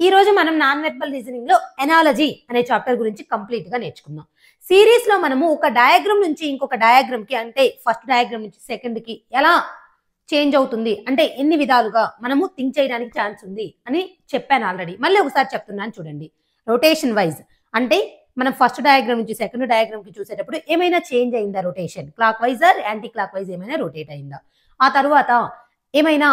ఈ రోజు మనం నాన్ వెర్బల్ రీజనింగ్ లో ఎనాలజీ అనే చాప్టర్ గురించి కంప్లీట్ గా నేర్చుకుందాం. సిరీస్ లో మనము ఒక డయాగ్రామ్ నుంచి ఇంకొక డయాగ్రామ్ కి అంటే ఫస్ట్ డయాగ్రామ్ నుంచి సెకండ్ కి ఎలా చేంజ్ అవుతుంది అంటే ఎన్ని విధాలుగా మనము థింక్ చేయడానికి ఛాన్స్ ఉంది అని చెప్పాను ఆల్రెడీ. మళ్ళీ ఒకసారి చెప్తున్నాను చూడండి. రొటేషన్ వైజ్ అంటే మనం ఫస్ట్ డయాగ్రామ్ నుంచి సెకండ్ డయాగ్రామ్ కి చూసేటప్పుడు ఏమైనా చేంజ్ అయిందా, rotation clockwise or anti clock wise ఏమైనా రొటేట్ అయిందా, ఆ తర్వాత ఏమైనా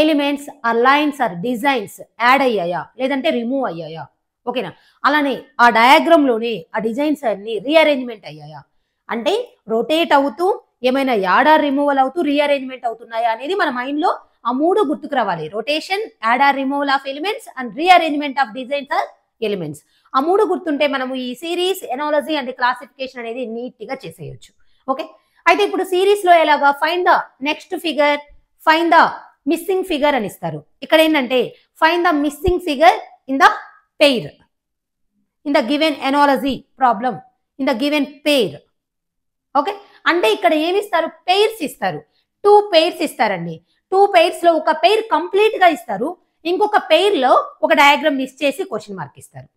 elements or lines or designs add అయ్యాయా లేదంటే రిమూవ్ అయ్యాయా, ఓకేనా. అలానే ఆ డయాగ్రామ్ లోనే ఆ డిజైన్స్ అన్ని రీఅరేంజ్మెంట్ అయ్యాయా అంటే రొటేట్ అవుతూ ఏమైనా యాడ్ ఆర్ రిమూవల్ అవుతూ రీఅరేంజ్మెంట్ అవుతున్నాయా అనేది మన మైండ్ లో ఆ మూడు గుర్తుకు రావాలి. Rotation, add or removal of elements and rearrangement of designs or elements. ఆ మూడు గుర్తుంటే మనము ఈ సిరీస్ ఎనాలజీ అండ్ క్లాసిఫికేషన్ అనేది నీట్ గా చేసేయచ్చు. ఓకే, అయితే ఇప్పుడు సిరీస్ లో ఎలాగా find the next figure, find the missing figure అని ఇస్తారు. ఇక్కడ ఏంటంటే find the missing figure in the pair in the given analogy problem in the given pair. Okay, అంటే ఇక్కడ ఏమి ఇస్తారు, పెయిర్స్ ఇస్తారు. 2 పెయిర్స్ ఇస్తారండి. 2 పెయిర్స్ లో ఒక పెయిర్ కంప్లీట్ గా ఇస్తారు, ఇంకొక పెయిర్ లో ఒక డయాగ్రామ్ మిస్ చేసి క్వశ్చన్ మార్క్ ఇస్తారు.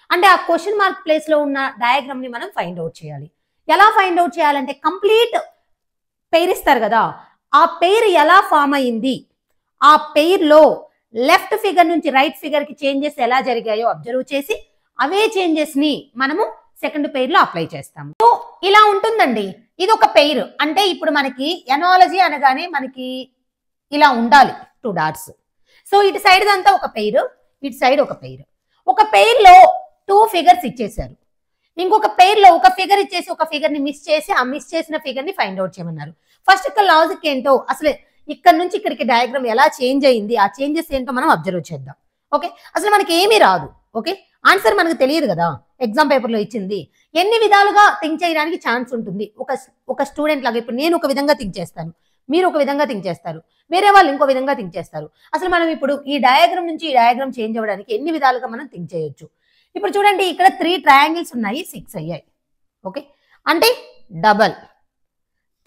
అంటే ఆ క్వశ్చన్ మార్క్ ప్లేస్ లో ఉన్న డయాగ్రామ్ ని మనం ఫైండ్ అవుట్ చేయాలి. ఎలా ఫైండ్ అవుట్ చేయాలంటే కంప్లీట్ పెయిర్ ఇస్తారు కదా, ఆ పెయిర్ ఎలా ఫామ్ అయింది, ఆ పెయిర్ లో లెఫ్ట్ ఫిగర్ నుంచి రైట్ ఫిగర్ కి చేంజెస్ ఎలా జరిగాయో అబ్జర్వ్ చేసి అవే చేంజెస్ ని మనము సెకండ్ పెయిర్ లో అప్లై చేస్తాము. సో ఇలా ఉంటుందండి. ఇది ఒక పెయిర్ అంటే ఇప్పుడు మనకి ఎనాలజీ అనగానే మనకి ఇలా ఉండాలి 2 డాట్స్. సో ఇటు సైడ్ అంతా ఒక పెయిర్, ఇటు సైడ్ ఒక పెయిర్. ఒక పెయిర్ లో 2 ఫిగర్స్ ఇచ్చేసారు, ఇంకొక పెయిర్ లో ఒక ఫిగర్ ఇచ్చేసి ఒక ఫిగర్ ని మిస్ చేసి ఆ మిస్ చేసిన ఫిగర్ ని ఫైండ్ అవుట్ చేయమన్నారు. ఫస్ట్ ఇక్కడ లాజిక్ ఏంటో, అసలు ఇక్కడ నుంచి ఇక్కడికి డయాగ్రామ్ ఎలా చేంజ్ అయింది, ఆ చేంజెస్ ఏంటో మనం అబ్జర్వ్ చేద్దాం. ఓకే, అసలు మనకి ఏమీ రాదు. ఓకే, ఆన్సర్ మనకు తెలియదు కదా, ఎగ్జామ్ పేపర్ లో ఇచ్చింది. ఎన్ని విధాలుగా థింక్ చేయడానికి ఛాన్స్ ఉంటుంది. ఒక స్టూడెంట్ లాగా ఇప్పుడు నేను ఒక విధంగా థింక్ చేస్తాను, మీరు ఒక విధంగా థింక్ చేస్తారు, వేరే వాళ్ళు ఇంకో విధంగా థింక్ చేస్తారు. అసలు మనం ఇప్పుడు ఈ డయాగ్రామ్ నుంచి ఈ డయాగ్రామ్ చేంజ్ అవ్వడానికి ఎన్ని విధాలుగా మనం థింక్ చేయొచ్చు. ఇప్పుడు చూడండి, ఇక్కడ 3 ట్రయాంగిల్స్ ఉన్నాయి, 6 అయ్యాయి. ఓకే, అంటే డబల్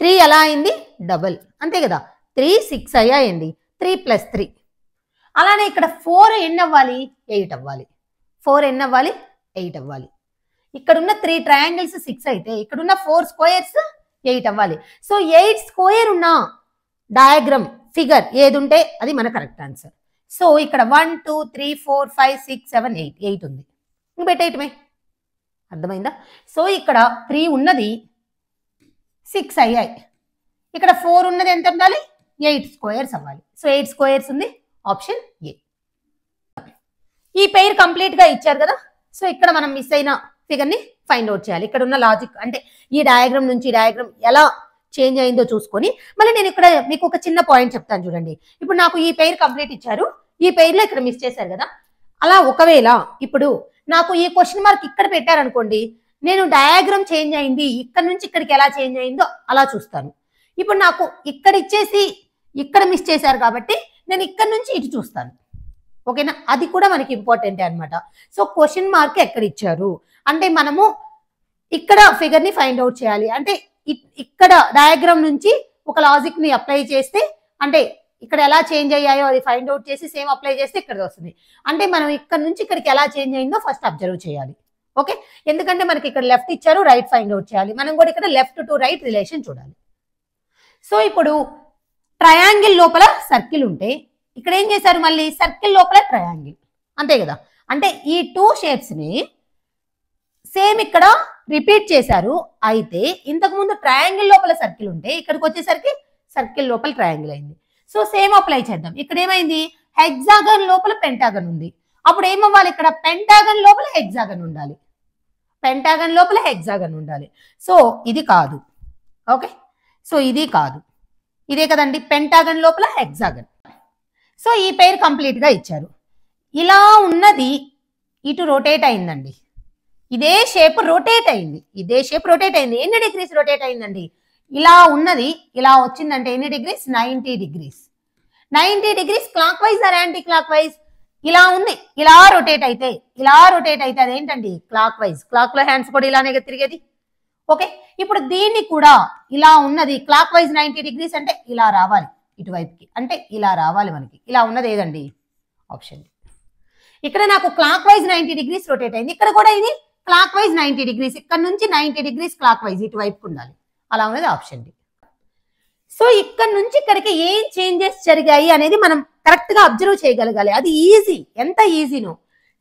3 ఎలా అయింది, డబల్ అంతే కదా. 3 6 అయ్యాయండి, 3 + 3. అలానే ఇక్కడ 4 ఎన్ని అవ్వాలి, 8 అవ్వాలి. 4 ఎన్ని అవ్వాలి, 8 అవ్వాలి. ఇక్కడున్న 3 ట్రయాంగిల్స్ 6 అయితే ఇక్కడున్న 4 స్క్వేర్స్ 8 అవ్వాలి. సో 8 స్క్వేర్ ఉన్న డయాగ్రామ్ ఫిగర్ ఏది ఉంటే అది మన కరెక్ట్ ఆన్సర్. సో ఇక్కడ 1 2 3 4 5 6 7 8 8 ఉంది, పెట్టేయటమే. అర్థమైందా. సో ఇక్కడ 3 ఉన్నది 6 అయ్యాయి, ఇక్కడ 4 ఉన్నది ఎంత ఉండాలి, 8 స్క్వేర్స్ అవ్వాలి. సో 8 స్క్వేర్స్ ఉంది, ఆప్షన్ ఏ. ఈ పెయిర్ కంప్లీట్ గా ఇచ్చారు కదా, సో ఇక్కడ మనం మిస్ అయిన ఫిగర్ ని ఫైండ్ అవుట్ చేయాలి. ఇక్కడ ఉన్న లాజిక్ అంటే ఈ డయాగ్రామ్ నుంచి ఈ డయాగ్రామ్ ఎలా చేంజ్ అయిందో చూసుకొని మళ్ళీ నేను ఇక్కడ మీకు ఒక చిన్న పాయింట్ చెప్తాను చూడండి. ఇప్పుడు నాకు ఈ పెయిర్ కంప్లీట్ ఇచ్చారు, ఈ పెయిర్ లో ఇక్కడ మిస్ చేశారు కదా. అలా ఒకవేళ ఇప్పుడు నాకు ఈ క్వశ్చన్ మార్క్ ఇక్కడ పెట్టారనుకోండి, నేను డయాగ్రామ్ చేంజ్ అయింది ఇక్కడ నుంచి ఇక్కడికి ఎలా చేంజ్ అయిందో అలా చూస్తాను. ఇప్పుడు నాకు ఇక్కడ ఇచ్చేసి ఇక్కడ మిస్ చేశారు కాబట్టి నేను ఇక్కడ నుంచి ఇటు చూస్తాను. ఓకేనా, అది కూడా మనకి ఇంపార్టెంటే అనమాట. సో క్వశ్చన్ మార్క్ ఎక్కడ ఇచ్చారు అంటే మనము ఇక్కడ ఫిగర్ ని ఫైండ్ అవుట్ చేయాలి. అంటే ఇక్కడ డయాగ్రామ్ నుంచి ఒక లాజిక్ ని అప్లై చేస్తే అంటే ఇక్కడ ఎలా చేంజ్ అయ్యాయో అది ఫైండ్ అవుట్ చేసి సేమ్ అప్లై చేస్తే ఇక్కడ వస్తుంది. అంటే మనం ఇక్కడ నుంచి ఇక్కడికి ఎలా చేంజ్ అయిందో ఫస్ట్ అబ్జర్వ్ చేయాలి. ఓకే, ఎందుకంటే మనకి ఇక్కడ లెఫ్ట్ ఇచ్చారు, రైట్ ఫైండ్ అవుట్ చేయాలి. మనం కూడా ఇక్కడ లెఫ్ట్ టు రైట్ రిలేషన్ చూడాలి. సో ఇప్పుడు ట్రయాంగిల్ లోపల సర్కిల్ ఉంటే ఇక్కడ ఏం చేశారు, మళ్ళీ సర్కిల్ లోపల ట్రయాంగిల్ అంతే కదా. అంటే ఈ 2 షేప్స్ ని సేమ్ ఇక్కడ రిపీట్ చేశారు. అయితే ఇంతకు ముందు ట్రయాంగిల్ లోపల సర్కిల్ ఉంటే ఇక్కడికి వచ్చేసరికి సర్కిల్ లోపల ట్రయాంగిల్ అయింది. సో సేమ్ అప్లై చేద్దాం. ఇక్కడ ఏమైంది, హెక్సాగన్ లోపల పెంటాగన్ ఉంది. అప్పుడు ఏమవ్వాలి, ఇక్కడ పెంటాగన్ లోపల హెక్సాగన్ ఉండాలి, పెంటాగన్ లోపల హెక్సాగన్ ఉండాలి. సో ఇది కాదు. ఓకే, సో ఇది కాదు, ఇదే కదండి పెంటాగన్ లోపల హెక్సాగన్. సో ఈ పెయిర్ కంప్లీట్ గా ఇచ్చారు. ఇలా ఉన్నది ఇటు రొటేట్ అయిందండి, ఇదే షేప్ రొటేట్ అయింది, ఇదే షేప్ రొటేట్ అయింది. ఎన్ని డిగ్రీస్ రొటేట్ అయిందండి, ఇలా ఉన్నది ఇలా వచ్చిందంటే ఎన్ని degrees, 90 degrees. 90 degrees clockwise or anti clock wise, ఇలా ఉంది ఇలా రొటేట్ అయితే అదేంటండి క్లాక్ వైజ్. క్లాక్ లో హ్యాండ్స్ కూడా ఇలానే తిరిగేది. ఓకే, ఇప్పుడు దీన్ని కూడా ఇలా ఉన్నది క్లాక్ వైజ్ 90 డిగ్రీస్ అంటే ఇలా రావాలి ఇటువైపుకి, అంటే ఇలా రావాలి మనకి. ఇలా ఉన్నది ఏదండి, ఆప్షన్. ఇక్కడ నాకు క్లాక్ వైజ్ 90 degrees రొటేట్ అయింది. ఇక్కడ కూడా ఇది క్లాక్ వైజ్ 90 degrees, ఇక్కడ నుంచి 90 degrees క్లాక్ వైజ్ ఇటువైపుకు ఉండాలి. అలా ఉన్నది ఆప్షన్ డి. సో ఇక్కడ నుంచి ఇక్కడికి ఏం చేంజెస్ జరిగాయి అనేది మనం కరెక్ట్ గా అబ్జర్వ్ చేయగలగాలి. అది ఈజీ, ఎంత ఈజీనో.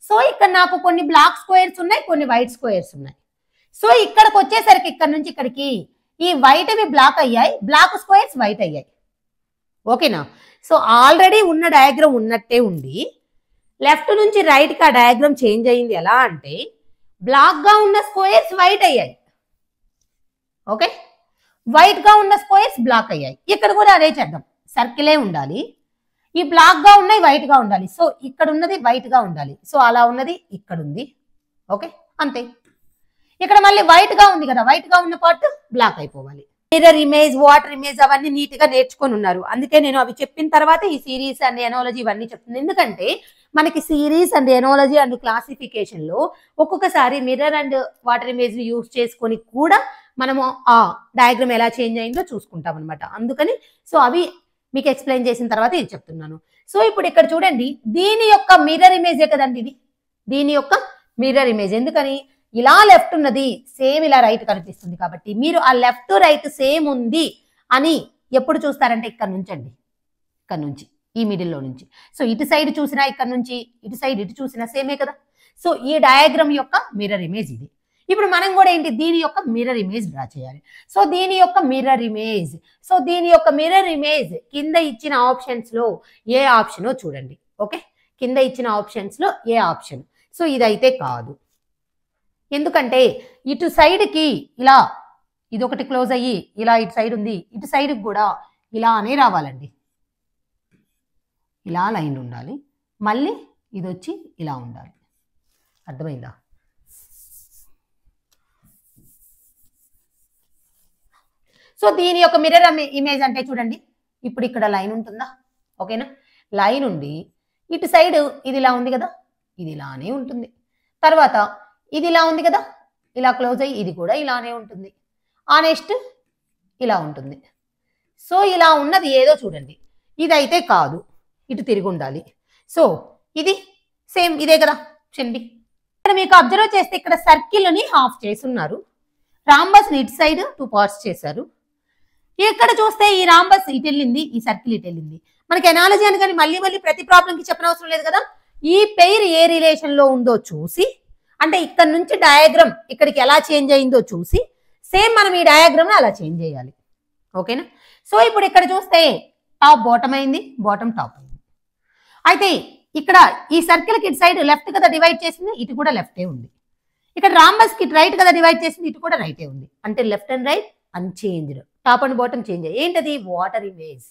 సో ఇక్కడ నాకు కొన్ని బ్లాక్ స్క్వేర్స్ ఉన్నాయి, కొన్ని వైట్ స్క్వేర్స్ ఉన్నాయి. సో ఇక్కడికి వచ్చేసరికి ఇక్కడ నుంచి ఇక్కడికి ఈ వైట్ అవి బ్లాక్ అయ్యాయి, బ్లాక్ స్క్వేర్స్ వైట్ అయ్యాయి. ఓకేనా? సో ఆల్రెడీ ఉన్న డయాగ్రామ్ ఉన్నట్టే ఉండి లెఫ్ట్ నుంచి రైట్ కి ఆ డయాగ్రామ్ చేంజ్ అయ్యింది. ఎలా అంటే బ్లాక్ గా ఉన్న స్క్వేర్స్ వైట్ అయ్యాయి. ఓకే, వైట్ గా ఉన్న స్క్వేర్స్ బ్లాక్ అయ్యాయి. ఇక్కడ కూడా అదే చేద్దాం. సర్కిలే ఉండాలి, ఈ బ్లాక్ గా ఉన్నాయి వైట్ గా ఉండాలి. సో ఇక్కడ ఉన్నది వైట్ గా ఉండాలి. సో అలా ఉన్నది ఇక్కడ ఉంది. ఓకే, అంతే. ఇక్కడ మళ్ళీ వైట్ గా ఉంది కదా, వైట్ గా ఉన్న పార్ట్ బ్లాక్ అయిపోవాలి. మిర్రర్ ఇమేజ్, వాటర్ ఇమేజ్ అవన్నీ నీట్ గా నేర్చుకొని ఉన్నారు. అందుకే నేను అవి చెప్పిన తర్వాత ఈ సిరీస్ అండ్ ఎనాలజీ ఇవన్నీ చెప్తున్నాను. ఎందుకంటే మనకి series and analogy and classification లో ఒక్కొక్కసారి mirror and water image use చేసుకొని కూడా మనము ఆ డయాగ్రామ్ ఎలా చేంజ్ అయిందో చూసుకుంటాం అనమాట. అందుకని సో అవి మీకు ఎక్స్ప్లెయిన్ చేసిన తర్వాత ఇది చెప్తున్నాను. సో ఇప్పుడు ఇక్కడ చూడండి, దీని యొక్క మిర్రర్ ఇమేజే కదండి ఇది, దీని యొక్క మిర్రర్ ఇమేజ్. ఎందుకని ఇలా లెఫ్ట్ ఉన్నది సేమ్ ఇలా రైట్ కనిపిస్తుంది కాబట్టి మీరు ఆ లెఫ్ట్ రైట్ సేమ్ ఉంది అని ఎప్పుడు చూస్తారంటే ఇక్కడ నుంచి అండి, ఇక్కడ నుంచి ఈ మిడిల్లో నుంచి. సో ఇటు సైడ్ చూసినా ఇక్కడ నుంచి ఇటు సైడ్ ఇటు చూసినా సేమే కదా. సో ఈ డయాగ్రామ్ యొక్క మిర్రర్ ఇమేజ్ ఇది. ఇప్పుడు మనం కూడా ఏంటి, దీని యొక్క మిర్రర్ ఇమేజ్ డ్రా చేయాలి. సో దీని యొక్క మిర్రర్ ఇమేజ్, సో దీని యొక్క మిర్రర్ ఇమేజ్ కింద ఇచ్చిన ఆప్షన్స్ లో ఏ ఆప్షనో చూడండి. ఓకే, కింద ఇచ్చిన ఆప్షన్స్ లో ఏ ఆప్షన్. సో ఇదైతే కాదు, ఎందుకంటే ఇటు సైడ్ కి ఇలా ఇదొకటి క్లోజ్ అయ్యి ఇలా ఇటు సైడ్ ఉంది, ఇటు సైడ్ కూడా ఇలానే రావాలండి, ఇలా లైన్ ఉండాలి, మళ్ళీ ఇది వచ్చి ఇలా ఉండాలి. అర్థమైందా? సో దీని యొక్క మిర్రర్ ఇమేజ్ అంటే చూడండి, ఇప్పుడు ఇక్కడ లైన్ ఉంటుందా? ఓకేనా, లైన్ ఉండి ఇటు సైడ్ ఇది ఇలా ఉంది కదా, ఇది ఇలానే ఉంటుంది. తర్వాత ఇది ఇలా ఉంది కదా, ఇలా క్లోజ్ అయ్యి ఇది కూడా ఇలానే ఉంటుంది. ఆ నెక్స్ట్ ఇలా ఉంటుంది. సో ఇలా ఉన్నది ఏదో చూడండి, ఇదైతే కాదు, ఇటు తిరిగి ఉండాలి. సో ఇది సేమ్ ఇదే కదా చూడండి. ఇక్కడ మీకు అబ్జర్వ్ చేస్తే ఇక్కడ సర్కిల్ని హాఫ్ చేస్తున్నారు, రాంబస్ ఇటు సైడ్ 2 పార్ట్స్ చేశారు. ఇక్కడ చూస్తే ఈ రాంబస్ ఇటు వెళ్ళింది, ఈ సర్కిల్ ఇటు వెళ్ళింది. మనకి ఎనాలజీ అని కానీ మళ్ళీ మళ్ళీ ప్రతి ప్రాబ్లంకి చెప్పనవసరం లేదు కదా. ఈ పెయిర్ ఏ రిలేషన్ లో ఉందో చూసి, అంటే ఇక్కడ నుంచి డయాగ్రామ్ ఇక్కడికి ఎలా చేంజ్ అయిందో చూసి సేమ్ మనం ఈ డయాగ్రామ్ అలా చేంజ్ చేయాలి. ఓకేనా? సో ఇప్పుడు ఇక్కడ చూస్తే టాప్ బాటమ్ అయింది, బాటమ్ టాప్ అయింది. అయితే ఇక్కడ ఈ సర్కిల్ కి ఇటు సైడ్ లెఫ్ట్ కదా డివైడ్ చేసింది, ఇటు కూడా లెఫ్టే ఉంది. ఇక్కడ రాంబస్ కి రైట్ కదా డివైడ్ చేసింది, ఇటు కూడా రైటే ఉంది. అంటే left and right unchanged, top and bottom change అయ్యి. ఏంటది? Water image.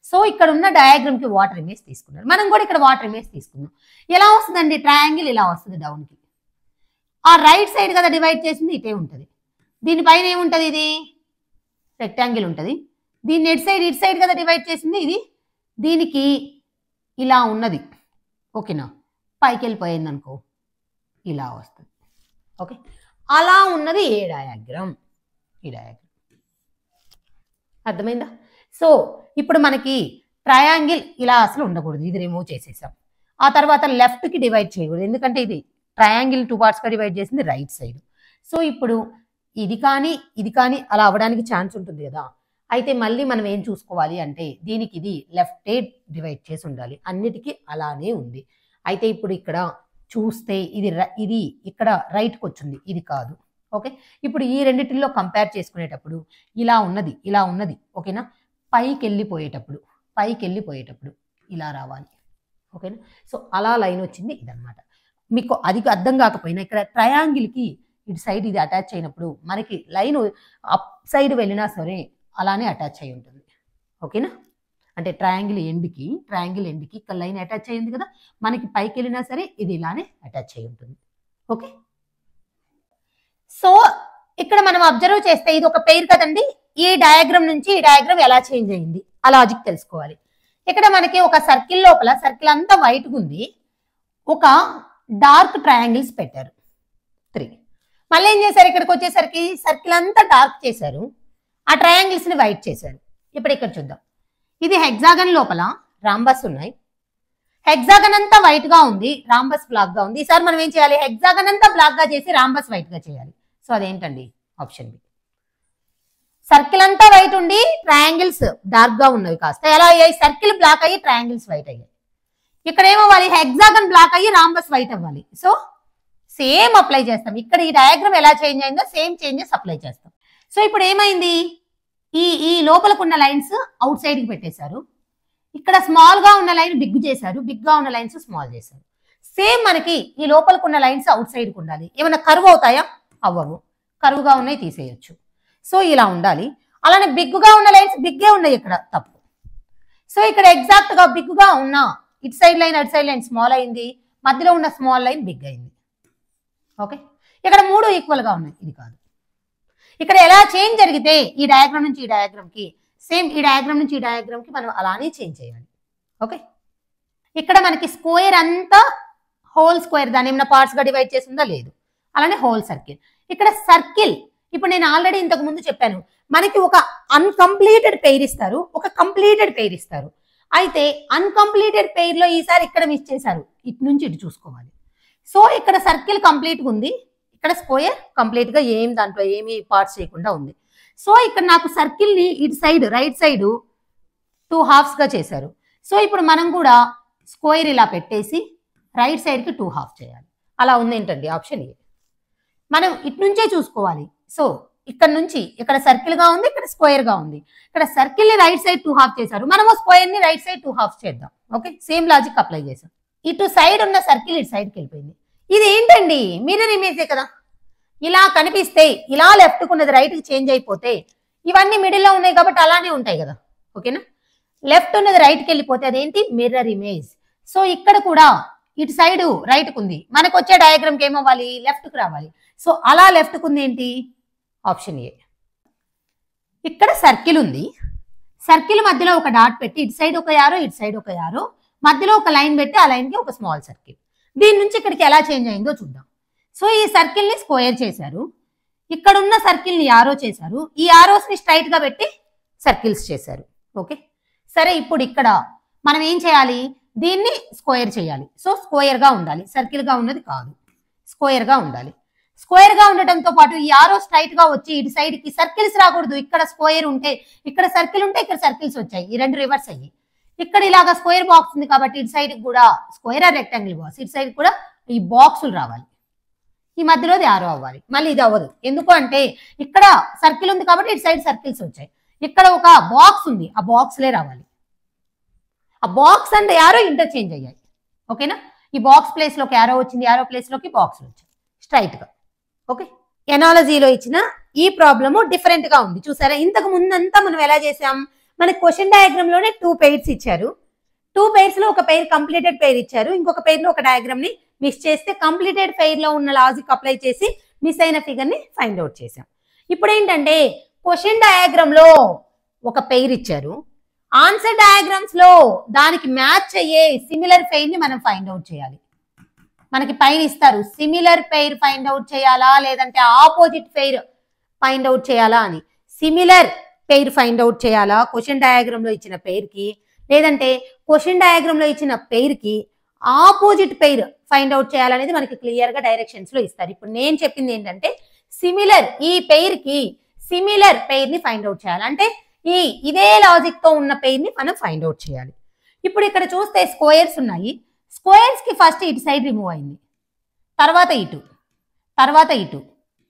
సో ఇక్కడ ఉన్న డయాగ్రామ్ కి వాటర్ ఇమేజ్ తీసుకున్నారు. మనం కూడా ఇక్కడ వాటర్ ఇమేజ్ తీసుకుందాం. ఎలా వస్తుందండి? ట్రయాంగిల్ ఇలా వస్తుంది డౌన్ కి. ఆ రైట్ సైడ్ కదా డివైడ్ చేసింది, ఇటే ఉంటుంది. దీనిపైన ఏముంటది? ఇది రెక్టాంగిల్ ఉంటుంది. దీన్ని ఇటు సైడ్ కదా డివైడ్ చేసింది, ఇది దీనికి ఇలా ఉన్నది. ఓకేనా? పైకి వెళ్ళిపోయింది అనుకో, ఇలా వస్తుంది. ఓకే, అలా ఉన్నది ఏ డయాగ్రామ్? ఈ డయాగ్రామ్. అర్థమైందా? సో ఇప్పుడు మనకి ట్రయాంగిల్ ఇలా అసలు ఉండకూడదు, ఇది రిమూవ్ చేసేసాం. ఆ తర్వాత లెఫ్ట్ కి డివైడ్ చేయకూడదు, ఎందుకంటే ఇది ట్రయాంగిల్ 2 పార్ట్స్ గా డివైడ్ చేసింది రైట్ సైడ్. సో ఇప్పుడు ఇది కానీ అలా అవ్వడానికి ఛాన్స్ ఉంటుంది కదా. అయితే మళ్ళీ మనం ఏం చూసుకోవాలి అంటే దీనికి ఇది లెఫ్ట్ డివైడ్ చేసి ఉండాలి, అన్నిటికీ అలానే ఉంది. అయితే ఇప్పుడు ఇక్కడ చూస్తే ఇది ఇక్కడ రైట్కి వచ్చింది, ఇది కాదు. ఓకే, ఇప్పుడు ఈ రెండిటిల్లో కంపేర్ చేసుకునేటప్పుడు ఇలా ఉన్నది. ఓకేనా? పైకి వెళ్ళిపోయేటప్పుడు ఇలా రావాలి. ఓకేనా? సో అలా లైన్ వచ్చింది, ఇదనమాట. మీకు అది అర్థం కాకపోయినా ఇక్కడ ట్రయాంగిల్కి ఇటు సైడ్ ఇది అటాచ్ అయినప్పుడు మనకి లైన్ అప్ సైడ్ వెళ్ళినా సరే అలానే అటాచ్ అయి ఉంటుంది. ఓకేనా? అంటే ట్రయాంగిల్ ఎండ్కి ఇక్కడ లైన్ అటాచ్ అయ్యింది కదా, మనకి పైకి వెళ్ళినా సరే ఇది ఇలానే అటాచ్ అయి ఉంటుంది. ఓకే, సో ఇక్కడ మనం అబ్జర్వ్ చేస్తే ఇది ఒక పెయిర్ కదండి. ఈ డయాగ్రామ్ నుంచి ఈ డయాగ్రామ్ ఎలా చేంజ్ అయింది ఆ లాజిక్ తెలుసుకోవాలి. ఇక్కడ మనకి ఒక సర్కిల్ లోపల సర్కిల్ అంతా వైట్గా ఉంది, ఒక డార్క్ ట్రయాంగిల్స్ పెట్టారు 3. మళ్ళీ ఏం చేశారు? ఇక్కడికి వచ్చేసరికి సర్కిల్ అంతా డార్క్ చేశారు, ఆ ట్రయాంగిల్స్ ని వైట్ చేశారు. ఇప్పుడు ఇక్కడ చూద్దాం. ఇది హెక్సాగన్ లోపల రాంబస్ ఉన్నాయి, హెక్సాగన్ అంతా వైట్ గా ఉంది, రాంబస్ బ్లాక్ గా ఉంది. ఈసారి మనం ఏం చేయాలి, హెక్సాగన్ అంతా బ్లాక్ గా చేసి రాంబస్ వైట్ గా చేయాలి. సో అదేంటండి, ఆప్షన్ బి. సర్కిల్ అంతా వైట్ ఉండి ట్రయాంగిల్స్ డార్క్ గా ఉన్నవి కాస్త ఎలా అయ్యాయి, సర్కిల్ బ్లాక్ అయ్యి ట్రయాంగిల్స్ వైట్ అయ్యాయి. ఇక్కడ ఏమవ్వాలి, హెక్సాగన్ బ్లాక్ అయ్యి రాంబస్ వైట్ అవ్వాలి. సో సేమ్ అప్లై చేస్తాం. ఇక్కడ ఈ డయాగ్రామ్ ఎలా చేంజ్ అయిందో సేమ్ చేంజెస్ అప్లై చేస్తాం. సో ఇప్పుడు ఏమైంది, ఈ లోపలకున్న లైన్స్ అవుట్ సైడ్ కి పెట్టేశారు. ఇక్కడ స్మాల్ గా ఉన్న లైన్ బిగ్ చేశారు, బిగ్ గా ఉన్న లైన్స్ స్మాల్ చేశారు. సేమ్ మనకి ఈ లోపలకున్న లైన్స్ అవుట్ సైడ్ కు ఉండాలి. ఏమైనా కర్వ్ అవుతాయా, అవ్వవు. కర్వ్గా ఉన్నాయి తీసేయచ్చు. సో ఇలా ఉండాలి. అలానే బిగ్గా ఉన్న లైన్స్ బిగ్గే ఉన్నాయి, ఇక్కడ తప్పు. సో ఇక్కడ ఎగ్జాక్ట్ గా బిగ్గా ఉన్న ఇటు సైడ్ లైన్ అటు సైడ్ లైన్ స్మాల్ అయింది, మధ్యలో ఉన్న స్మాల్ లైన్ బిగ్ అయింది. ఓకే, ఇక్కడ మూడు ఈక్వల్ గా ఉన్నాయి, ఇది కాదు. ఇక్కడ ఎలా చేంజ్ జరిగితే ఈ డయాగ్రామ్ నుంచి ఈ డయాగ్రామ్ కి, సేమ్ ఈ డయాగ్రామ్ నుంచి ఈ డయాగ్రామ్ కి మనం అలానే చేంజ్ చేయాలి. ఓకే, ఇక్కడ మనకి స్క్వేర్ అంతా హోల్ స్క్వేర్, దాని ఏమైనా పార్ట్స్ గా డివైడ్ చేసిందా లేదు. అలానే హోల్ సర్కిల్. ఇక్కడ సర్కిల్, ఇప్పుడు నేను ఆల్రెడీ ఇంతకు ముందు చెప్పాను, మనకి ఒక అన్కంప్లీటెడ్ పెయిర్ ఇస్తారు, ఒక కంప్లీటెడ్ పెయిర్ ఇస్తారు. అయితే అన్కంప్లీటెడ్ పెయిర్ లో ఈసారి ఇక్కడ మిస్ చేశారు, ఇటు నుంచి ఇటు చూసుకోవాలి. సో ఇక్కడ సర్కిల్ కంప్లీట్ గా ఉంది, ఇక్కడ స్క్వేర్ కంప్లీట్ గా దాంట్లో ఏమి పార్ట్స్ చేయకుండా ఉంది. సో ఇక్కడ నాకు సర్కిల్ ని ఇటు సైడ్ రైట్ సైడ్ 2 halves గా చేశారు. సో ఇప్పుడు మనం కూడా స్క్వేర్ ఇలా పెట్టేసి రైట్ సైడ్ కి 2 halves చేయాలి. అలా ఉంది ఏంటండి, ఆప్షన్ ఏ. మనం ఇటు నుంచే చూసుకోవాలి. సో ఇక్కడ నుంచి ఇక్కడ సర్కిల్ గా ఉంది, ఇక్కడ స్క్వేర్ గా ఉంది. ఇక్కడ సర్కిల్ ని రైట్ సైడ్ 2 halves చేశారు, మనము స్క్వేర్ ని రైట్ సైడ్ 2 halves చేద్దాం. ఓకే, సేమ్ లాజిక్ అప్లై చేసాం. ఇటు సైడ్ ఉన్న సర్కిల్ ఇటు సైడ్కి వెళ్ళిపోయింది. ఇది ఏంటండి, మిర్రర్ ఇమేజే కదా. ఇలా కనిపిస్తే ఇలా లెఫ్ట్ కు ఉన్నది రైట్ కి చేంజ్ అయిపోతే, ఇవన్నీ మిడిల్ లో ఉన్నాయి కాబట్టి అలానే ఉంటాయి కదా. ఓకేనా, లెఫ్ట్ ఉన్నది రైట్ కి వెళ్ళిపోతే అదేంటి, మిర్రర్ ఇమేజ్. సో ఇక్కడ కూడా ఇటు సైడ్ రైట్ కు ఉంది, మనకు వచ్చే డయాగ్రామ్ కి ఏమవ్వాలి, లెఫ్ట్ కు రావాలి. సో అలా లెఫ్ట్ కు ఉంది ఏంటి, ఆప్షన్ ఏ. ఇక్కడ సర్కిల్ ఉంది, సర్కిల్ మధ్యలో ఒక డాట్ పెట్టి ఇటు సైడ్ ఒక యారో ఇటు సైడ్ ఒక యారో, మధ్యలో ఒక లైన్ పెట్టి ఆ లైన్ కి ఒక స్మాల్ సర్కిల్. దీని నుంచి ఇక్కడికి ఎలా చేంజ్ అయిందో చూద్దాం. సో ఈ సర్కిల్ ని స్క్వేర్ చేశారు, ఇక్కడ ఉన్న సర్కిల్ ని యారో చేశారు, ఈ యారోస్ ని స్ట్రైట్ గా పెట్టి సర్కిల్స్ చేశారు. ఓకే, సరే ఇప్పుడు ఇక్కడ మనం ఏం చేయాలి, దీన్ని స్క్వేర్ చేయాలి. సో స్క్వేర్ గా ఉండాలి, సర్కిల్ గా ఉన్నది కాదు, స్క్వేర్ గా ఉండాలి. స్క్వేర్ గా ఉండటంతో పాటు ఈ యారో స్ట్రైట్ గా వచ్చి ఇటు సైడ్ కి సర్కిల్స్ రాకూడదు. ఇక్కడ స్క్వేర్ ఉంటే ఇక్కడ సర్కిల్ ఉంటే ఇక్కడ సర్కిల్స్ వచ్చాయి, ఈ రెండు రివర్స్ అయ్యి. ఇక్కడ ఇలాగా స్క్వేర్ బాక్స్ ఉంది కాబట్టి ఇటు సైడ్ కూడా స్క్వేర్ ఆర్ రెక్టాంగిల్ బాక్స్, ఇటు సైడ్ కూడా ఈ బాక్సులు రావాలి, ఈ మధ్యలోది యారో అవ్వాలి. మళ్ళీ ఇది అవ్వదు, ఎందుకు అంటే ఇక్కడ సర్కిల్ ఉంది కాబట్టి ఇటు సైడ్ సర్కిల్స్ వచ్చాయి, ఇక్కడ ఒక బాక్స్ ఉంది, ఆ బాక్స్లే రావాలి. ఆ బాక్స్ అండ్ యారో ఇంటర్చేంజ్ అయ్యాయి. ఓకేనా, ఈ బాక్స్ ప్లేస్ లోకి యారో వచ్చింది, యారో ప్లేస్ లోకి బాక్స్ వచ్చాయి స్ట్రైట్ గా. ఓకే, ఎనాలజీలో ఇచ్చిన ఈ ప్రాబ్లము డిఫరెంట్ గా ఉంది చూసారా. ఇంతకు ముందంతా మనం ఎలా చేసాం, మనకి క్వశ్చన్ డయాగ్రామ్ లోనే 2 pairs ఇచ్చారు. 2 pairs లో ఒక పెయిర్ కంప్లీటెడ్ పెయిర్ ఇచ్చారు, ఇంకొక పెయిర్ లో ఒక డయాగ్రామ్ ని మిస్ చేస్తే కంప్లీటెడ్ పెయిర్ లో ఉన్న లాజిక్ అప్లై చేసి మిస్ అయిన ఫిగర్ ని ఫైండ్ అవుట్ చేసాం. ఇప్పుడు ఏంటంటే క్వశ్చన్ డయాగ్రామ్ లో ఒక పెయిర్ ఇచ్చారు, ఆన్సర్ డయాగ్రామ్స్ లో దానికి మ్యాచ్ అయ్యే సిమిలర్ పెయిర్ ని మనం ఫైండ్ అవుట్ చేయాలి. మనకి పైన ఇస్తారు, సిమిలర్ పెయిర్ ఫైండ్ అవుట్ చేయాలా లేదంటే ఆపోజిట్ పెయిర్ ఫైండ్ అవుట్ చేయాలా అని. సిమిలర్ పెయిర్ ఫైండ్ అవుట్ చేయాలా క్వశ్చన్ డయాగ్రామ్ లో ఇచ్చిన పెయిర్ కి, లేదంటే క్వశ్చన్ డయాగ్రామ్ లో ఇచ్చిన పెయిర్ కి ఆపోజిట్ పెయిర్ ఫైండ్ అవుట్ చేయాలనేది మనకి క్లియర్ గా డైరెక్షన్స్ లో ఇస్తారు. ఇప్పుడు నేను చెప్పింది ఏంటంటే సిమిలర్, ఈ పెయిర్ కి సిమిలర్ పెయిర్ ని ఫైండ్ అవుట్ చేయాలి, అంటే ఇదే లాజిక్ తో ఉన్న పెయిర్ ని మనం ఫైండ్ అవుట్ చేయాలి. ఇప్పుడు ఇక్కడ చూస్తే స్క్వేర్స్ ఉన్నాయి, స్క్వేర్స్ కి ఫస్ట్ ఇటు సైడ్ రిమూవ్ అయింది, తర్వాత ఇటు, తర్వాత ఇటు,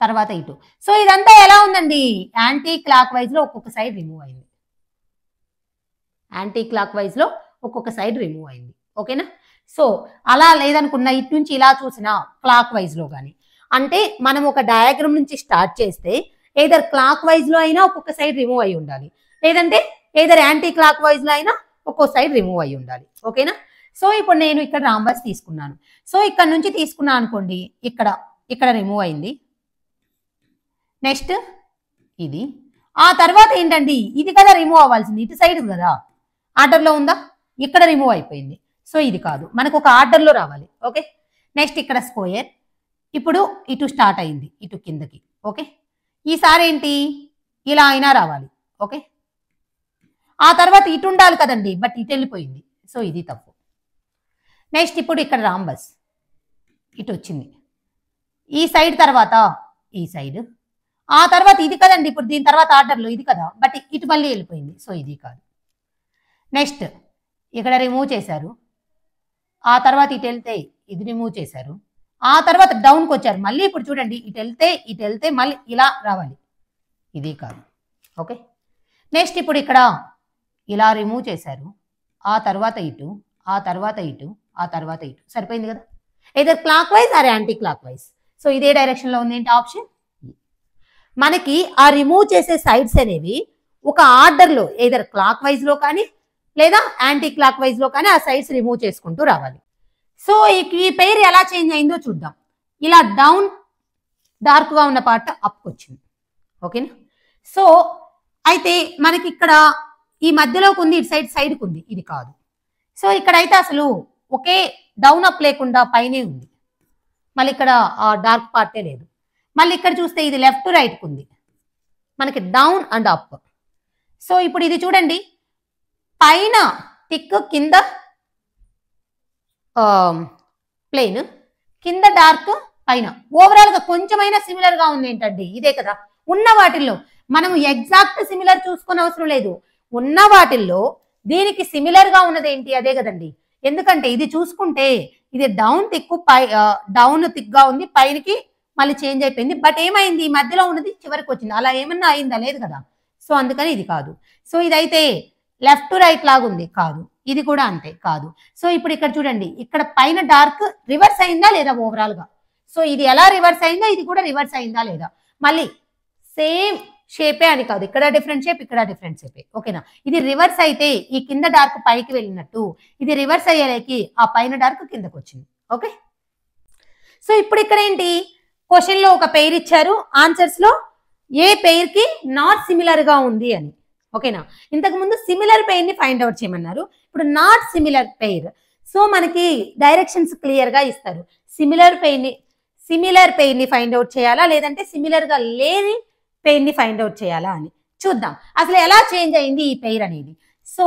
తర్వాత ఇటు. సో ఇదంతా ఎలా ఉందండి, యాంటీ క్లాక్ వైజ్ లో ఒక్కొక్క సైడ్ రిమూవ్ అయింది, యాంటీ క్లాక్ వైజ్ లో ఒక్కొక్క సైడ్ రిమూవ్ అయింది. ఓకేనా, సో అలా లేదనుకున్నా ఇటు నుంచి ఇలా చూసినా క్లాక్ వైజ్ లో కానీ, అంటే మనం ఒక డయాగ్రామ్ నుంచి స్టార్ట్ చేస్తే ఏదర్ క్లాక్ వైజ్ లో అయినా ఒక్కొక్క సైడ్ రిమూవ్ అయి ఉండాలి, లేదంటే ఏదర్ యాంటీ క్లాక్ వైజ్ లో అయినా ఒక్కొక్క సైడ్ రిమూవ్ అయి ఉండాలి. ఓకేనా, సో ఇప్పుడు నేను ఇక్కడ రాంబస్ తీసుకున్నాను, సో ఇక్కడ నుంచి తీసుకున్నా అనుకోండి, ఇక్కడ రిమూవ్ అయింది, నెక్స్ట్ ఇది, ఆ తర్వాత ఏంటండి ఇది కదా రిమూవ్ అవ్వాల్సింది, ఇటు సైడ్ కదా ఆర్డర్లో ఉందా, ఇక్కడ రిమూవ్ అయిపోయింది. సో ఇది కాదు, మనకు ఒక ఆర్డర్లో రావాలి. ఓకే, నెక్స్ట్ ఇక్కడ స్క్వేర్, ఇప్పుడు ఇటు స్టార్ట్ అయింది ఇటు కిందకి. ఓకే, ఈసారి ఏంటి ఇలా అయినా రావాలి. ఓకే, ఆ తర్వాత ఇటు ఉండాలి కదండి, బట్ ఇటు వెళ్ళిపోయింది, సో ఇది తప్పు. నెక్స్ట్ ఇప్పుడు ఇక్కడ రాంబస్ ఇటు వచ్చింది, ఈ సైడ్ తర్వాత ఈ సైడ్, ఆ తర్వాత ఇది కదండి, ఇప్పుడు దీని తర్వాత ఆర్డర్లో ఇది కదా, బట్ ఇటు మళ్ళీ వెళ్ళిపోయింది, సో ఇది కాదు. నెక్స్ట్ ఇక్కడ రిమూవ్ చేశారు, ఆ తర్వాత ఇటు వెళ్తే ఇది రిమూవ్ చేశారు, ఆ తర్వాత డౌన్కి వచ్చారు, మళ్ళీ ఇప్పుడు చూడండి ఇటు వెళ్తే మళ్ళీ ఇలా రావాలి, ఇది కాదు. ఓకే, నెక్స్ట్ ఇప్పుడు ఇక్కడ ఇలా రిమూవ్ చేశారు, ఆ తర్వాత ఇటు, ఆ తర్వాత ఇటు, ఆ తర్వాత ఇటు, సరిపోయింది కదా. ఇదర్ clockwise or anti clock wise. So ఇదే డైరెక్షన్లో ఉంది ఏంటి ఆప్షన్. మనకి ఆ రిమూవ్ చేసే సైడ్స్ అనేవి ఒక ఆర్డర్లో ఏదర్ క్లాక్ వైజ్లో కానీ లేదా యాంటీ క్లాక్ వైజ్లో కానీ ఆ సైడ్స్ రిమూవ్ చేసుకుంటూ రావాలి. సో ఈ పెయిర్ ఎలా చేంజ్ అయిందో చూద్దాం. ఇలా డౌన్ డార్క్గా ఉన్న పార్ట్ అప్కి వచ్చింది. ఓకేనా. సో అయితే మనకి ఇక్కడ ఈ మధ్యలోకి ఉంది, ఇటు సైడ్కి ఉంది, ఇది కాదు. సో ఇక్కడైతే అసలు ఒకే డౌన్ అప్ లేకుండా పైనే ఉంది, మళ్ళీ ఇక్కడ ఆ డార్క్ పార్టే లేదు. మళ్ళీ ఇక్కడ చూస్తే ఇది లెఫ్ట్ రైట్కి ఉంది, మనకి డౌన్ అండ్ అప్. సో ఇప్పుడు ఇది చూడండి, పైన థిక్, కింద ప్లెయిన్, కింద డార్క్, పైన ఓవరాల్గా కొంచెమైనా సిమిలర్గా ఉంది ఏంటండి, ఇదే కదా. ఉన్న వాటిల్లో మనం ఎగ్జాక్ట్ సిమిలర్ చూసుకునే అవసరం లేదు, ఉన్న వాటిల్లో దీనికి సిమిలర్గా ఉన్నది ఏంటి, అదే కదండి. ఎందుకంటే ఇది చూసుకుంటే ఇది డౌన్ థిక్, డౌన్ థిక్గా ఉంది, పైనకి మళ్ళీ చేంజ్ అయిపోయింది, బట్ ఏమైంది ఈ మధ్యలో ఉన్నది చివరికి వచ్చింది, అలా ఏమన్నా అయిందా, లేదు కదా. సో అందుకని ఇది కాదు. సో ఇదైతే లెఫ్ట్ రైట్ లాగా ఉంది, కాదు. ఇది కూడా అంతే, కాదు. సో ఇప్పుడు ఇక్కడ చూడండి, ఇక్కడ పైన డార్క్ రివర్స్ అయిందా లేదా ఓవరాల్గా. సో ఇది ఎలా రివర్స్ అయిందో ఇది కూడా రివర్స్ అయిందా లేదా. మళ్ళీ సేమ్ షేపే అని కాదు, ఇక్కడ డిఫరెంట్ షేప్, ఇక్కడ డిఫరెంట్ షేపే. ఓకేనా. ఇది రివర్స్ అయితే ఈ కింద డార్క్ పైకి వెళ్ళినట్టు, ఇది రివర్స్ అయ్యేకి ఆ పైన డార్క్ కిందకు వచ్చింది. ఓకే. సో ఇప్పుడు ఇక్కడ ఏంటి, క్వశ్చన్ లో ఒక పెయిర్ ఇచ్చారు, ఆన్సర్స్ లో ఏ పెయిర్ కి నాట్ సిమిలర్ గా ఉంది అని. ఓకేనా. ఇంతకు ముందు సిమిలర్ పెయిర్ ని ఫైండ్ అవుట్ చేయమన్నారు, ఇప్పుడు నాట్ సిమిలర్ పెయిర్. సో మనకి డైరెక్షన్స్ క్లియర్ గా ఇస్తారు, సిమిలర్ పెయిర్ ని ఫైండ్ అవుట్ చేయాలా లేదంటే సిమిలర్ గా లేని పెయిర్ ని ఫైండ్ అవుట్ చేయాలా అని చూద్దాం. అసలు ఎలా చేంజ్ అయింది ఈ పెయిర్ అనేది. సో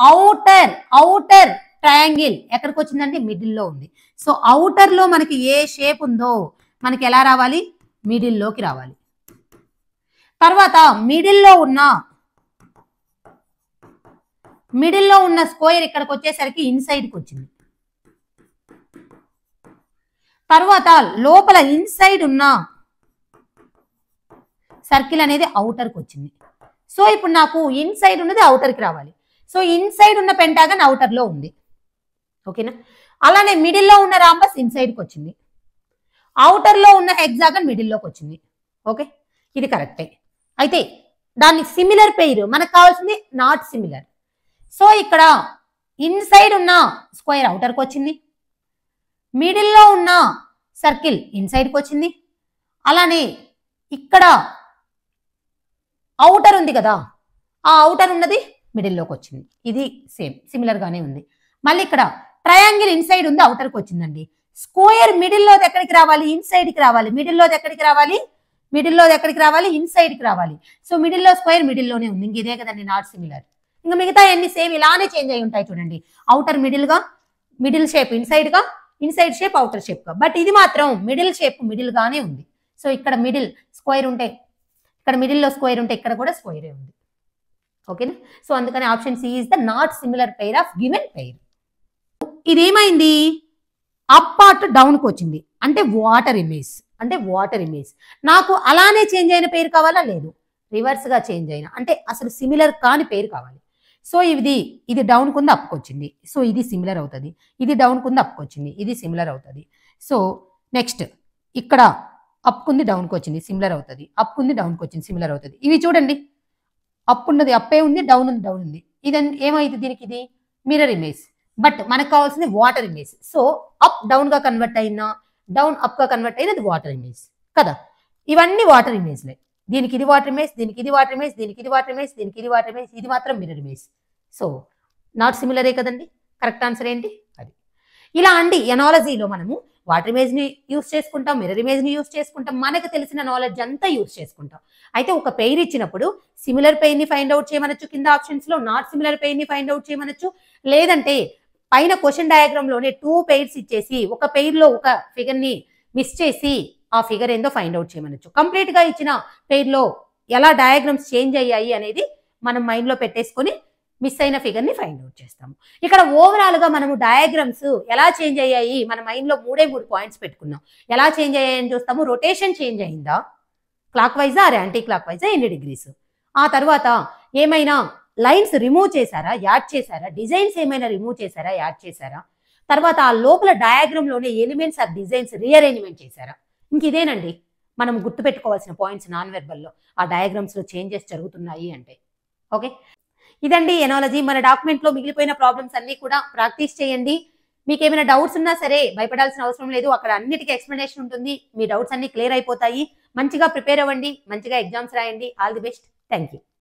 అవుటర్ ట్రయాంగిల్ ఎక్కడికి వచ్చిందంటే మిడిల్లో ఉంది. సో అవుటర్ లో మనకి ఏ షేప్ ఉందో మనకి ఎలా రావాలి, మిడిల్లోకి రావాలి. తర్వాత మిడిల్లో ఉన్న స్క్వేర్ ఇక్కడికి వచ్చేసరికి ఇన్సైడ్కి వచ్చింది. తర్వాత లోపల ఇన్సైడ్ ఉన్న సర్కిల్ అనేది అవుటర్కి వచ్చింది. సో ఇప్పుడు నాకు ఇన్సైడ్ ఉన్నది అవుటర్కి రావాలి. సో ఇన్సైడ్ ఉన్న పెంటాగన్ అవుటర్లో ఉంది. ఓకేనా. అలానే మిడిల్లో ఉన్న రాంబస్ ఇన్సైడ్కి వచ్చింది, అవుటర్లో ఉన్న హెక్సాగన్ మిడిల్లోకి వచ్చింది. ఓకే, ఇది కరెక్టే. అయితే దాన్ని సిమిలర్ పెయిర్ మనకు కావాల్సింది నాట్ సిమిలర్. సో ఇక్కడ ఇన్సైడ్ ఉన్న స్క్వేర్ అవుటర్కి వచ్చింది, మిడిల్లో ఉన్న సర్కిల్ ఇన్సైడ్కి వచ్చింది, అలానే ఇక్కడ అవుటర్ ఉంది కదా, ఆ అవుటర్ ఉన్నది మిడిల్లోకి వచ్చింది. ఇది సేమ్ సిమిలర్గానే ఉంది. మళ్ళీ ఇక్కడ ట్రయాంగిల్ ఇన్సైడ్ ఉంది, అవుటర్కి వచ్చిందండి. స్క్వేర్ మిడిల్లోది ఎక్కడికి రావాలి, ఇన్సైడ్కి రావాలి. మిడిల్లోది ఎక్కడికి రావాలి, ఇన్సైడ్కి రావాలి. సో మిడిల్లో స్క్వేర్ మిడిల్లోనే ఉంది, ఇంక ఇదే కదండి నాట్ సిమిలర్. ఇంకా మిగతా అన్ని సేమ్ ఇలానే చేంజ్ అయి ఉంటాయి చూడండి. అవుటర్ మిడిల్ షేప్ ఇన్సైడ్గా, ఇన్సైడ్ షేప్ అవుటర్ షేప్గా. బట్ ఇది మాత్రం మిడిల్ షేప్ మిడిల్గానే ఉంది. సో ఇక్కడ మిడిల్ స్క్వేర్ ఉంటే ఇక్కడ మిడిల్లో స్క్వేర్ ఉంటే ఇక్కడ కూడా స్క్వేరే ఉంది. ఓకేనా. సో అందుకని option C is the not similar pair of given pair. ఇదేమైంది, అప్ పార్ట్ డౌన్కి వచ్చింది అంటే వాటర్ ఇమేజ్. నాకు అలానే చేంజ్ అయిన పేరు కావాలా, లేదు రివర్స్గా చేంజ్ అయిన అంటే అసలు సిమిలర్ కాని పేరు కావాలి. సో ఇది డౌన్ కుంది అప్కి వచ్చింది, సో ఇది సిమిలర్ అవుతుంది. ఇది డౌన్ కుంది అప్కి వచ్చింది, ఇది సిమిలర్ అవుతుంది. సో నెక్స్ట్ ఇక్కడ అప్ కుంది డౌన్కి వచ్చింది, సిమిలర్ అవుతుంది. అప్ కుంది డౌన్కి వచ్చింది, సిమిలర్ అవుతుంది. ఇవి చూడండి, అప్ ఉన్నది అప్పే ఉంది, డౌన్ ఉంది. ఇది ఏమైంది, దీనికి ఇది మిర్రర్ ఇమేజ్. బట్ మనకు కావాల్సింది water image. So up down గా కన్వర్ట్ అయినా, డౌన్ అప్ గా కన్వర్ట్ అయినది వాటర్ ఇమేజ్ కదా. ఇవన్నీ వాటర్ ఇమేజ్లే. దీనికి ఇది వాటర్ ఇమేజ్, దీనికి ఇది వాటర్ ఇమేజ్, దీనికి ఇది వాటర్ ఇమేజ్, దీనికి ఇది వాటర్ ఇమేజ్, ఇది మాత్రం మిర్రర్ ఇమేజ్. సో నాట్ సిమిలరే కదండి. కరెక్ట్ ఆన్సర్ ఏంటి, అది. ఇలా అండి ఎనాలజీలో మనము వాటర్ ఇమేజ్ ని యూస్ చేసుకుంటాం, మిర్రర్ ఇమేజ్ ని యూస్ చేసుకుంటాం, మనకు తెలిసిన నాలెడ్జ్ అంతా యూస్ చేసుకుంటాం. అయితే ఒక పెయిర్ ఇచ్చినప్పుడు సిమిలర్ పెయిర్ ని ఫైండ్ అవుట్ చేయమనొచ్చు కింద ఆప్షన్స్ లో, నాట్ సిమిలర్ పెయిర్ ని ఫైండ్ అవుట్ చేయమనొచ్చు, లేదంటే పైన క్వశ్చన్ డయాగ్రామ్ లోనే 2 పెయిర్స్ ఇచ్చేసి ఒక పెయిర్ లో ఒక ఫిగర్ ని మిస్ చేసి ఆ ఫిగర్ ఏందో ఫైండ్ అవుట్ చేయమనొచ్చు. కంప్లీట్ గా ఇచ్చిన పెయిర్ లో ఎలా డయాగ్రామ్స్ చేంజ్ అయ్యాయి అనేది మనం మైండ్ లో పెట్టేసుకొని మిస్ అయిన ఫిగర్ ని ఫైండ్ అవుట్ చేస్తాము. ఇక్కడ ఓవరాల్ గా మనము డయాగ్రామ్స్ ఎలా చేంజ్ అయ్యాయి మన మైండ్ లో 3 పాయింట్స్ పెట్టుకున్నాం. ఎలా చేంజ్ అయ్యాయని చూస్తాము. రొటేషన్ చేంజ్ అయిందా, క్లాక్ వైజా ఆర్ యాంటీ క్లాక్ వైజా, ఎన్ని డిగ్రీస్. ఆ తర్వాత ఏమైనా లైన్స్ రిమూవ్ చేశారా, యాడ్ చేశారా, డిజైన్స్ ఏమైనా రిమూవ్ చేశారా, యాడ్ చేశారా, తర్వాత ఆ లోపల డయాగ్రామ్ లోనే ఎలిమెంట్స్ ఆర్ డిజైన్స్ రీఅరేంజ్మెంట్ చేశారా. ఇంక ఇదేనండి మనం గుర్తుపెట్టుకోవాల్సిన పాయింట్స్ నాన్ వెర్బల్లో ఆ డయాగ్రామ్స్ లో చేంజెస్ జరుగుతున్నాయి అంటే. ఓకే, ఇదండి ఎనాలజీ. మన డాక్యుమెంట్ లో మిగిలిపోయిన ప్రాబ్లమ్స్ అన్ని కూడా ప్రాక్టీస్ చేయండి. మీకు ఏమైనా డౌట్స్ ఉన్నా సరే భయపడాల్సిన అవసరం లేదు. అక్కడ అన్నిటికీ ఎక్స్ప్లెనేషన్ ఉంటుంది. మీ డౌట్స్ అన్ని క్లియర్ అయిపోతాయి. మంచిగా ప్రిపేర్ అవ్వండి, మంచిగా ఎగ్జామ్స్ రాయండి. All the best. Thank you.